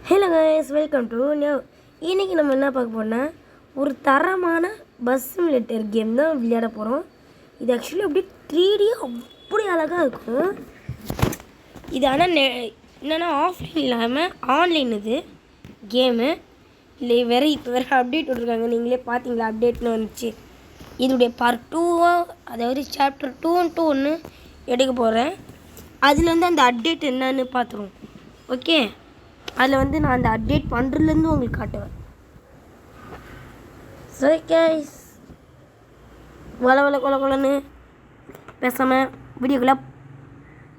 Hello guys, welcome to new. இன்றைக்கி நம்ம என்ன பார்க்க போகிறோம்னா ஒரு தரமான பஸ் சிமுலேட்டர் கேம் தான் விளையாட போகிறோம். இது ஆக்சுவலி அப்படியே 3D அப்படி அழகாக இருக்கும். இது ஆனால் என்னென்னா ஆஃப்லைன் இல்லாமல் ஆன்லைன் இது கேமு. இல்லை இப்போ வேறு அப்டேட் விட்ருக்காங்க. நீங்களே பார்த்தீங்களா அப்டேட்னு வந்துச்சு. இதோடைய பார்ட் 2 அதாவது சாப்டர் 2 ஒன்று எடுக்க போகிறேன். அதில் வந்து அந்த அப்டேட் என்னன்னு பார்த்துருவோம். ஓகே, அதில் வந்து நான் அந்த அப்டேட் பண்ணுறதுலேருந்து உங்களுக்கு காட்டுவேன். சரி கைஸ், கொலன்னு பேசாமல் வீடியோக்குள்ளே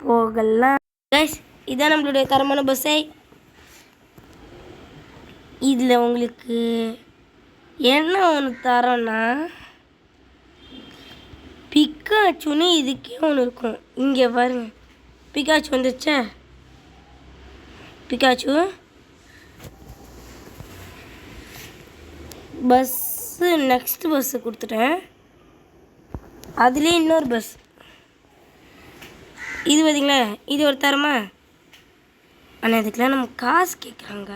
போகலாம். கைஸ், இதுதான் நம்மளுடைய தரமான பஸ்ஸை. இதில் உங்களுக்கு என்ன ஒன்று தரோன்னா பிக்காச்சுன்னு இதுக்கே ஒன்று இருக்கும். இங்கே பாருங்க, பிக்காச்சு வந்துச்சா. பிக்காச்சு பஸ்ஸு நெக்ஸ்ட் பஸ்ஸு கொடுத்துட்டேன். அதுலேயே இன்னொரு பஸ் இது பார்த்தீங்களா, இது ஒரு தரமா. ஆனால் இதுக்கெலாம் நம்ம காசு கேட்குறாங்க.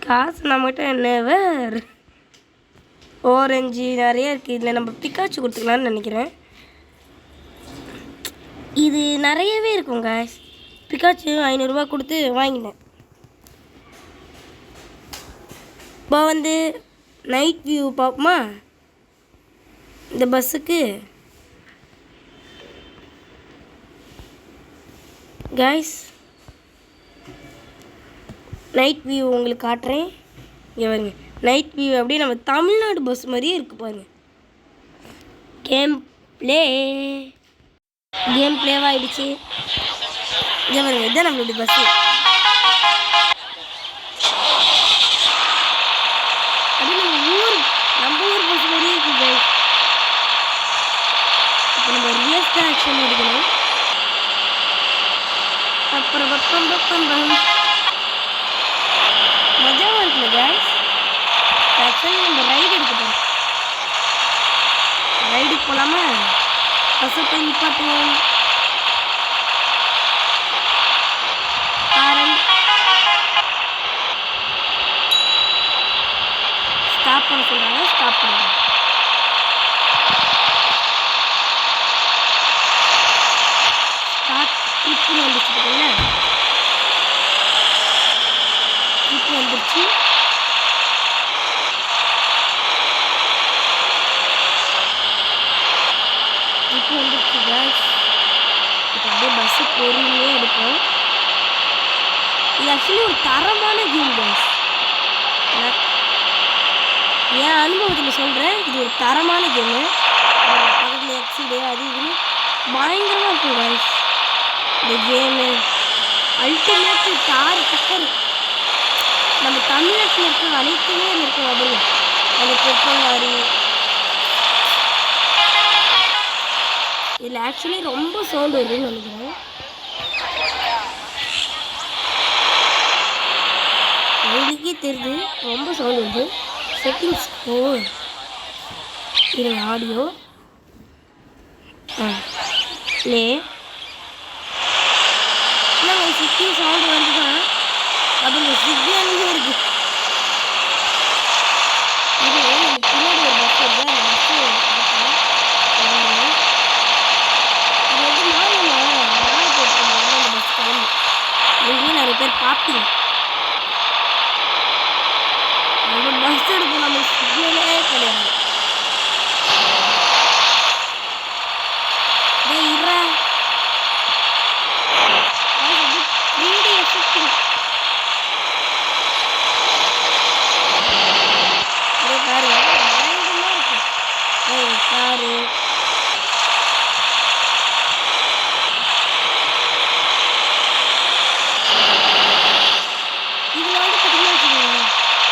காசு நம்மகிட்ட நெவர். ஓரஞ்சு நிறைய இருக்குது. இதில் நம்ம பிக்காச்சு கொடுத்துக்கலான்னு நினைக்கிறேன். இது நிறையவே இருக்கும் காய்ஸ். பிக்காச்சு 500 ரூபா கொடுத்து வாங்கினேன். இப்போ வந்து நைட் வியூ பார்ப்போமா இந்த பஸ்ஸுக்கு. காய்ஸ், நைட் வியூ உங்களுக்கு காட்டுறேன். இங்கே பாருங்க, நைட் வியூ அப்படியே நம்ம தமிழ்நாடு பஸ் மாதிரியே இருக்குது பாருங்க. கேம் பிளேவாகிடுச்சு. இங்கே பாருங்க, இதுதான் நம்மளுடைய பஸ்ஸு. அப்படி நம்ம ஊர் பஸ் மாதிரியே இருக்குது. இப்போ நம்ம ரியல்ஸ் தான் ஆக்ஷன் எடுக்கணும். அப்புறம் மஜாவாக இருக்குல்ல கேஸ். ஆக்சுவலி நம்ம ரைடு எடுக்க போகிறோம். ரைடுக்கு போகலாமா? பஸ்ஸை போய் நிப்பாட்டுவோம். ஸ்டாப் பண்ண சொல்கிறாங்க, ஸ்டாப் பண்ணுறாங்க. ஸ்டாப் ட்ரிப்புன்னு வந்துச்சு பார்த்தீங்களா. ட்ரிப்பு வந்துருச்சு. ட்ரிப்பு வந்துருச்சு கேஸ். இப்போ அப்படியே பஸ்ஸு பொறுமையாக எடுப்போம். இது ஆக்சுவலி ஒரு தரமான கேம் கேஸ். என் அனுபவத்தில் சொல்கிறேன், இது ஒரு தரமான கேமு. பக்கத்தில் எக்ஸிடு அது இதுன்னு பயங்கரமாக இருக்கும் கைஸ். இந்த கேமு அல்டிமேட்டு தார் டக்கர். நம்ம தமிழ்நாட்டில் இருக்க அனைத்துமே இருக்கும். அப்படியே அந்த பெட்ரோல் லாரி. இதில் ஆக்சுவலி ரொம்ப சவுண்டு வருதுன்னு நினைக்கிறேன். உங்களுக்கே தெரியுது ரொம்ப சவுண்டு வருது. செட்டிங்ஸ் இது ஆடியோ லே இல்லை சிட்டி சவுண்டு வந்து தான் அப்படிங்க சிட்டியானே இருக்குது. இது பின்னாடி ஒரு பஸ் வருது. அந்த பஸ்ஸு இது வந்து மாலை போட்டுருந்தாங்க. அந்த பஸ் கிளம்பி நீங்களே நிறைய பேர் பார்ப்பீங்க. பஸ் எடுக்கும் நம்ம சிக்னலே கிடையாது. காரு இதில் வந்து பார்த்தீங்கன்னா வச்சுக்கோங்க,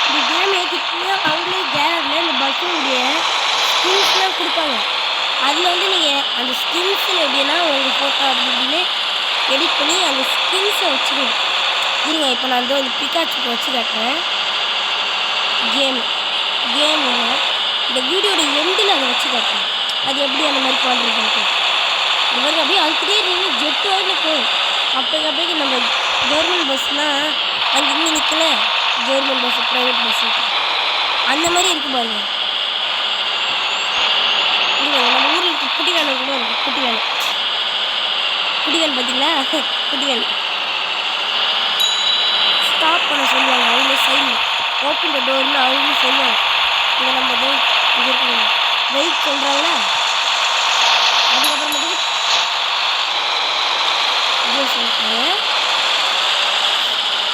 இந்த கேம் ஏற்றிட்டு அவங்களே கேலரியில் இந்த பஸ்ஸுடைய ஸ்கில்ஸ்லாம் கொடுப்பாங்க. அதில் வந்து நீங்கள் அந்த ஸ்கில்ஸில் எப்படின்னா உங்கள் ஃபோட்டோ அப்படி இப்படின்னு எடிட் பண்ணி அந்த ஸ்கில்ஸை வச்சுக்கணும். இருங்க, இப்போ நான் வந்து ஒரு பிக்காச்சுக்கு வச்சு காட்டுறேன். கேமு இந்த வீடியோட எண்டில் அதை வச்சு காட்டுறேன். அது எப்படி அந்த மாதிரி பண்ணுறதுன்ட்டு இது மாதிரி அப்படியே அதுக்கிட்டே நின்று ஜெட்டு வரல போகும். அப்போக்கு நம்ம கவர்மெண்ட் பஸ்னால் அங்கே இங்கே நிற்கல கவர்மெண்ட் பஸ்ஸு ப்ரைவேட் பஸ்ஸு அந்த மாதிரி இருக்குது பாருங்க. இல்லை நம்ம ஊரில் இருக்க குட்டி வேலை கூட இருக்குது. குட்டி வேலை பார்த்தீங்களா? குட்டி வேலை ஸ்டாப் பண்ண சொல்லுவாங்க அவங்களே சைடில். ஓப்பன் த டோர்னு அவங்களும் சொல்லுவாங்க. இங்கே நம்ம இங்கே இருக்கணும் வெயிட் சொல்கிறாங்களா. அதுக்கப்புறமேட்டுக்கு இதோ சொல்லிட்டாங்க.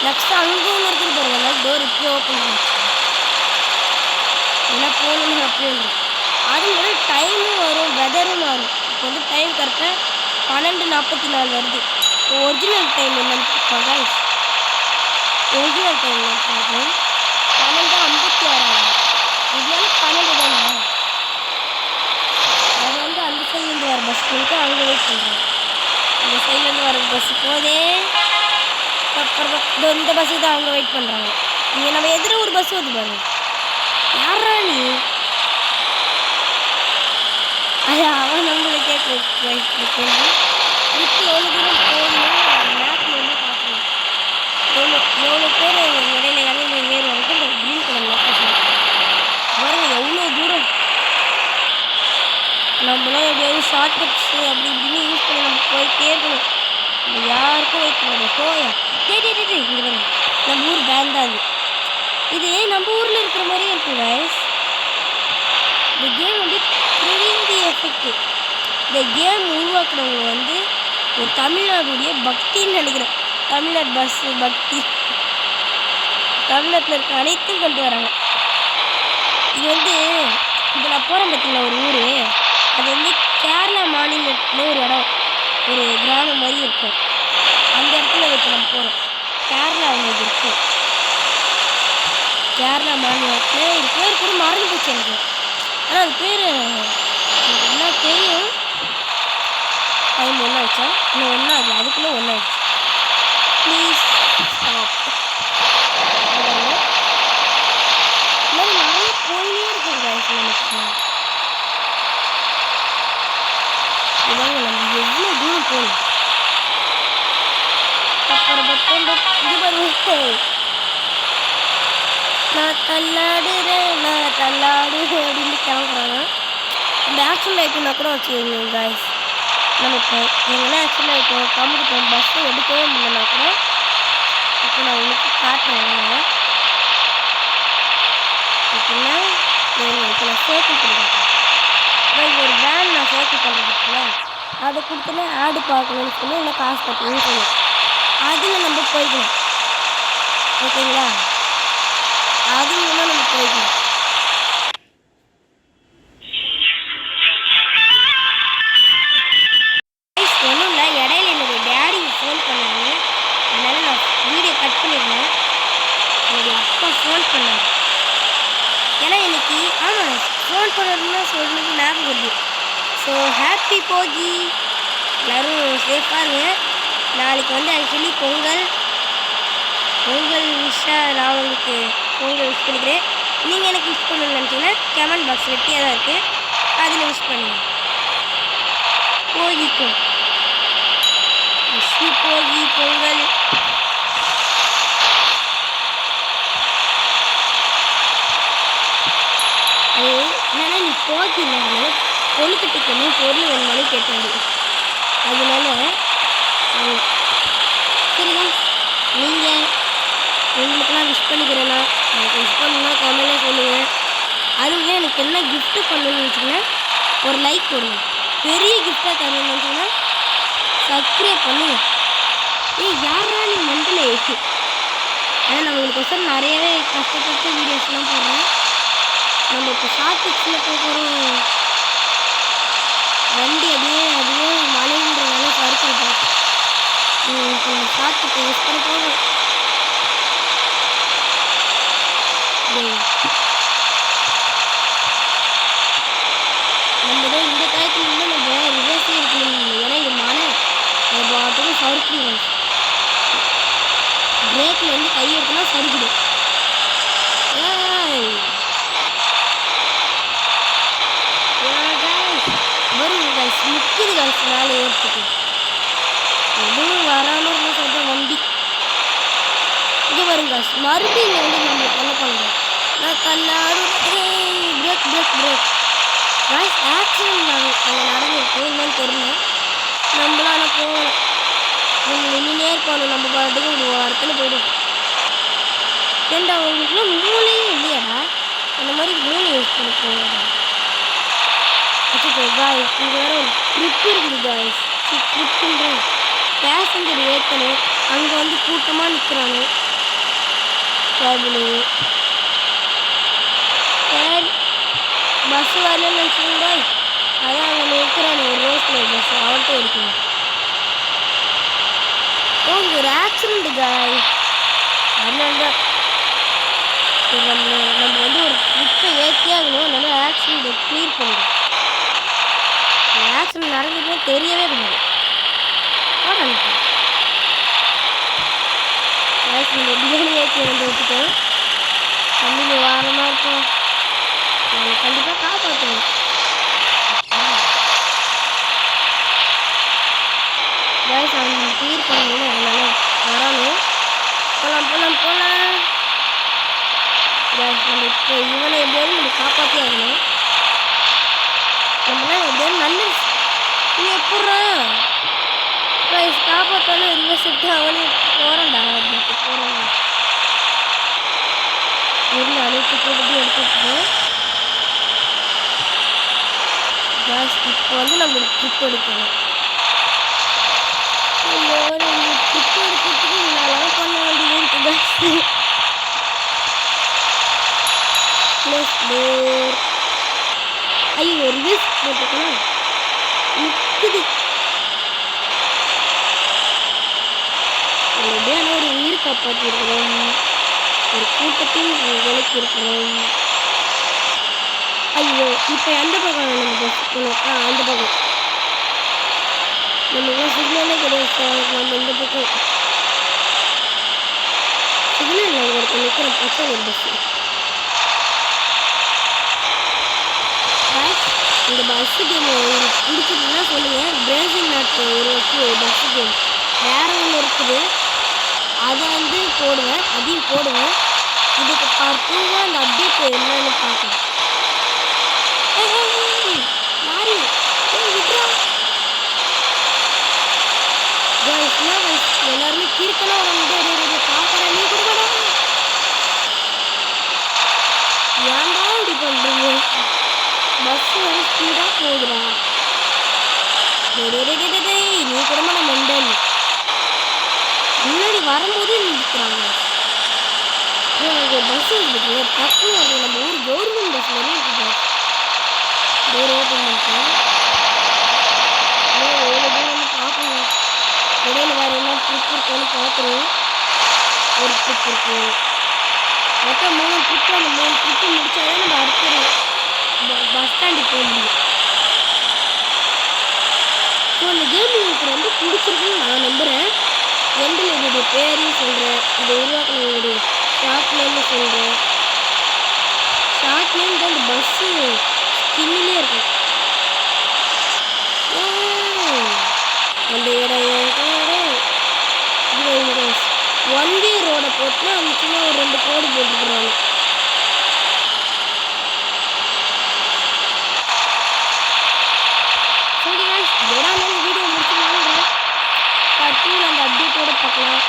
நெக்ஸ்ட்டு அங்கே ஒன்று இருக்குது பாருங்க. அதனால டோர் இப்படியே ஓப்பன் பண்ணிச்சு. ஏன்னா போகணுன்னு அப்படியே வந்துடும். அது மாதிரி டைமும் வரும், வெதரும் மாறும். இப்போ வந்து டைம் கரெக்டாக 12:44 வருது. ஒரிஜினல் டைம் என்னன்னு பார்ப்பாங்க. ஒரிஜினல் டைம் என்ன பார்ப்போம். 12:56 இதனால 12 தானே. அது வந்து அந்த சைட்லேருந்து வர பஸ் போயிட்டு அங்கே வெயிட் பண்ணுறோம். இந்த சைட்லேருந்து வர பஸ்ஸு போதே அப்புறம் இந்த பஸ்ஸுக்கு தான் அவங்க வெயிட் பண்ணுறாங்க. இங்கே நம்ம எதிர ஒரு பஸ் வருது பாருங்க. யாரா நீ? அது அவன் நம்மளை கேட்க கேள்வி. இப்போ எவ்வளோ தூரம் போகணும் மேப்பில் வந்து பார்க்கணும். எவ்வளோ பேர் இடையில ஏறுவாங்க. இந்த க்ரீன் கலர் லொக்கேஷன் பாருங்க எவ்வளோ தூரம். நம்மளாம் எப்படியாவது ஷார்ட்கட்ஸு அப்படி இப்படின்னு யூஸ் பண்ணி நம்ம போயிட்டே இருக்கணும். நம்ம யாருக்கும் வெயிட் பண்ணணும். போயா டே இங்கே பாருங்க. நம்ம ஊர் பேண்ட் தான் அது. இது நம்ம ஊரில் இருக்கிற மாதிரியே இருக்கும் கைஸ். இந்த கேம் வந்து 3D எஃபெக்ட். இந்த கேம் உருவாக்குறவங்க வந்து ஒரு தமிழ்நாடுடைய பக்தின்னு நினைக்கிறேன். தமிழ்நாடு பஸ்ஸு பக்தி தமிழ்நாட்டில் இருக்க அனைத்தும் கொண்டு வராங்க. இது வந்து இப்போ நான் போகிறேன் பார்த்தீங்களா ஒரு ஊர். அது வந்து கேரளா மாநிலத்தில் ஒரு இடம், ஒரு கிராமம் மாதிரி இருக்கும். அந்த இடத்துல இப்போ நம்ம போகிறோம். கேரளா அவங்களுக்கு இருக்கும். கேரளா மாநிலத்தில் இது பேர் கூட மறந்து போச்சு எனக்கு. ஆனால் அது பேர் எனக்கு என்ன தெரியும். டைம் ஒன்றா ஆச்சா இன்னும் ஒன்றா ஆகுது. அதுக்குள்ளே ஒன்றா ஆயிடுச்சு. Please stop. இந்த மாதிரி நிறைய போயினே இருக்குது கைஸ். நமக்கு இதாங்க நம்ம எவ்வளோ தூரம் போகணும். அப்புறம் இது பாருங்க. நான் தள்ளாடுறேன் அப்படின்னு கிளம்புறாங்க. இந்த ஆக்சுவல் ஐட்டம்னா கூட வச்சுக்கோங்க கைஸ். நம்ம இப்போ எங்கன்னா ஆக்சுவல் ஐட்டம் கம்முக்கிட்டோம் பஸ்ஸை எடுக்கவே முடியலன்னா கூட இப்போ நான் உங்களுக்கு காட்டுறேன். எப்படின்னா இப்போ நான் சர்க்கிள் பண்ணிக்கிறேன். இப்போ ஒரு வேன் நான் சர்க்கிள் பண்ணுறதுக்குல அதை கொடுத்தோன்னே ஆடு பார்க்கணுன்னு சொல்லி இல்லை காசு கட்டணும்னு சொல்லணும். அதில் நம்ம போய்க்கணும். ஓகேங்களா? அது மூலமாக நம்ம போய்க்கணும். ஒன்றும் இல்லை, இடையில என்னுடைய டேடி ஃபோன் பண்ணாங்க. அதனால் நான் வீடியோ கட் பண்ணியிருந்தேன். என்னுடைய அப்பா ஃபோன் பண்ணார். ஏன்னா இன்னைக்கு ஆமாம் ஃபோன் பண்ணணும்னா சொல்லிட்டு ஞாபகம் வருது. ஸோ ஹாப்பி போகி, எல்லோரும் சேஃபாக இருங்க. நாளைக்கு வந்து ஆக்சுவலி பொங்கல் விஷயம் நான் உங்களுக்கு பொங்கல் விஷ் பண்ணிக்கிறேன். நீங்கள் எனக்கு விஷ் பண்ணணும்னு நினச்சிங்கன்னா கமெண்ட் பாக்ஸ் வெட்டியாக தான் இருக்குது, அதில் விஷ் பண்ணுங்கள். போகிக்கும் விஷ் போகி பொங்கல். அது என்னன்னா நீ போகினால கொழுக்கட்டைக்கு பொருள் வேணுமாலும் கேட்டாரு. அதனால சரிங்க நீங்கள் உங்களுக்கெல்லாம் விஷ் பண்ணிக்கிறேன்னா எனக்கு விஷ் பண்ணணுன்னா கமெண்ட்ல சொல்லுங்கள். அதுவே எனக்கு என்ன கிஃப்ட்டு பண்ணணும்னு வச்சுங்கன்னா ஒரு லைக் போடுங்க. பெரிய கிஃப்டாக தரணும்னு வச்சுன்னா சப்ஸ்கிரைப் பண்ணுங்க. யாரா நீ மண்டல ஆனால் நான் உங்களுக்கு நிறையவே கஷ்டப்பட்டு வீடியோஸ்லாம் போடுறேன். நம்ம இப்போ ஷார்ட்கட்ஸில் போகிறோம். வண்டி அதுவே மழைன்றதுனால சறுக்கிட்டோம். இப்போ நம்ம ஷார்ட்கட் யூஸ் பண்ண போகிறோம். நம்ம தான் இந்த டயத்தில் வந்து நம்ம ரிவர்ஸே இருக்கணும். ஏன்னா இது மழை நம்ம ஆட்டோவும் சறுக்கிடும். பிரேக்கில் வந்து கை எடுத்தோம்னா சறுக்கிடும். வரும் காய்ஸ் முக்கியது காய்ஸ் மேலே ஏற்றுக்கு எதுவும் வராமல் இருந்தால் சொல்கிறேன். வண்டி இங்கே பாருங்க மறுபடியும் இங்கே வந்து நம்ம என்ன பண்ணுறோம் நான் கல்லாடும் brake brake brake guys accident அங்கே நடந்துருக்கு என்னன்னு தெரியல நம்மளால போகணும் நின்றுனே இருக்கணும் நம்ம பாட்டுக்கு ஒரு வாரத்தில் போய்டும் ஏண்டா அவங்களுக்குலாம் மூளையே இல்லையாடா அந்த மாதிரி மூளை யூஸ் பண்ண போவாடா காய்ஸ் இங்கே வேறு ஒரு ட்ரிப் இருக்குது காய்ஸ் ட்ரிப்புன்ற பேசஞ்சர் ஏற்றணும் அங்கே வந்து கூட்டமாக நிற்கிறாங்க கேபிள் சரி பஸ்ஸு வரலன்னு நினச்சிங்க அதான் அங்கே நிற்கிறாங்க ஒரு ரோஸ் கலர் பஸ் அவன்கிட்ட இருக்கணும் ஓ இங்கே ஒரு ஆக்சிடென்ட் காய் அதனால தான் நம்ம வந்து ஒரு ட்ரிப்பை ஏற்றி ஆகணும் அதனால ஆக்சிடென்ட்டை க்ளியர் பண்ணணும் ஆக்சிடென்ட் நடந்ததுன்னு தெரியவே கிடையாது பிரியாணி ஏற்றி வந்து வச்சுட்டோம் தம்பிங்க வாரமாக இருக்கும் நாங்கள் கண்டிப்பாக காப்பாற்றுவோம் கேஸ் அவங்க க்ளியர் பண்ணணும் அதனால வரணும் போகலாம் போகலாம் போகலாம் கேஸ் நம்ம இப்போ இவனை எப்படியாவது நம்ம காப்பாற்றி ஆகணும் நம்மளாம் எப்படியாவது நல்ல நீ எப்பட்றா கைஸ் காப்பாற்றாலும் ரிவர்ஸ் எடுத்து அவனே போகிறான்டா அப்படின்ட்டு போகிறாங்க இருந்து அனைத்து போட்டு எடுத்துக்கிட்டு கேஸ் இப்போ வந்து நம்மளுக்கு ட்ரிப் எடுக்கணும் ட்ரிப் எடுக்கிறதுக்கு இதெல்லாம் பண்ண வேண்டியது இருக்குது ப்ளஸ் டோர் ஐயோ ரிவர்ஸ் போட்டுக்கலாம் நிற்குது எப்படியான ஒரு உயிர் காப்பாற்றிருக்கிறோம் ஒரு கூட்டத்தில் விலைக்கு இருக்கிறோம் ஐயோ இப்போ எந்த பக்கம் நம்ம பஸ் போகணும் அந்த பக்கம் நம்மளாம் சிக்னலே கிடையாது சார் நம்ம இந்த பக்கம் சிக்னல் நாங்கள் ஒருத்தர் நிற்கிற பக்கம் ஒரு பஸ்ஸு இந்த பஸ்ஸு கேம் உங்களுக்கு பிடிச்சதுன்னா சொல்லுங்கள் பிரேசில் நாட்டு உருவாக்கி ஒரு பஸ்ஸு கேம் வேறு ஒன்று இருக்குது அதை வந்து போடுவேன் அதையும் போடுவேன் இதுக்கு பார்த்துங்க அந்த அப்டேட் என்னன்னு பார்க்கலாம் மாறி விட்ரா எல்லாருமே கிறுக்கெல்லாம் வந்து பார்க்குறேன் நீ கொடுக்கடா ஏன்டா இப்படி பண்ணுறீங்க பஸ் வந்து ஸ்பீடாக போகுதுடா நீ கூடமா நான் மெண்டல் முன்னாடி வரும்போது நிற்கிறாங்க பஸ் இருக்குது டக்குன்னு வருது நம்ம ஊர் கவர்மெண்ட் பஸ் மாதிரி இருக்குது டோர் ஓப்பன் பண்ணிட்டேன் எவ்வளோ தூரம் வந்து பார்க்கணும் இடையில வேறு என்ன ட்ரிப் இருக்குன்னு பார்க்குறோம் ஒரு ட்ரிப் இருக்கு மொத்தம் 3 ட்ரிப்பு அந்த 3 ட்ரிப்பு முடிச்சாதான் நம்ம அடுத்த பஸ் ஸ்டாண்டுக்கு போக முடியும் ஸோ அந்த கேம் உங்களுக்கு ரொம்ப பிடிச்சிருக்குன்னு நான் நம்புகிறேன் எண்டில் என்னுடைய பேரையும் சொல்கிறேன் இதை உருவாக்கினவங்களுடைய ஷார்ட் நேம்னு சொல்கிறேன் ஷார்ட் நேம் தான் இந்த பஸ்ஸு ஸ்கின்னிலே இருக்கும் அந்த இடம் ஒன் வே ரோடை போட்டு அந்த சும்மா ஒரு 2 கோடி போட்டுக்கிறாங்க வீடியோ முடிச்சுக்கலாங்க பார்ட் 2 அந்த அப்டேட்டோட பார்க்கலாம்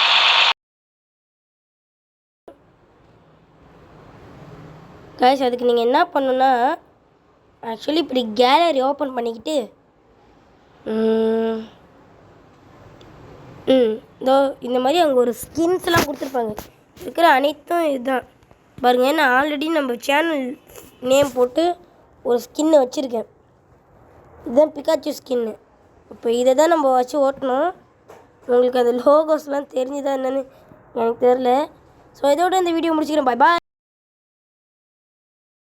கைஸ் அதுக்கு நீங்கள் என்ன பண்ணணுன்னா ஆக்சுவலி இப்படி கேலரி ஓப்பன் பண்ணிக்கிட்டு இதோ இந்த மாதிரி அங்கே ஒரு ஸ்கின்ஸ்லாம் கொடுத்துருப்பாங்க இருக்கிற அனைத்தும் இதுதான் பாருங்கள் நான் ஆல்ரெடி நம்ம சேனல் நேம் போட்டு ஒரு ஸ்கின்னை வச்சுருக்கேன் இதுதான் பிகாச்சு ஸ்கின்னு இப்போ இதை தான் நம்ம வச்சு ஓட்டணும் உங்களுக்கு அந்த லோகோஸ்லாம் தெரிஞ்சுதான் என்னென்னு எனக்கு தெரில ஸோ இதோட இந்த வீடியோ முடிச்சுக்கிறேன் பாய்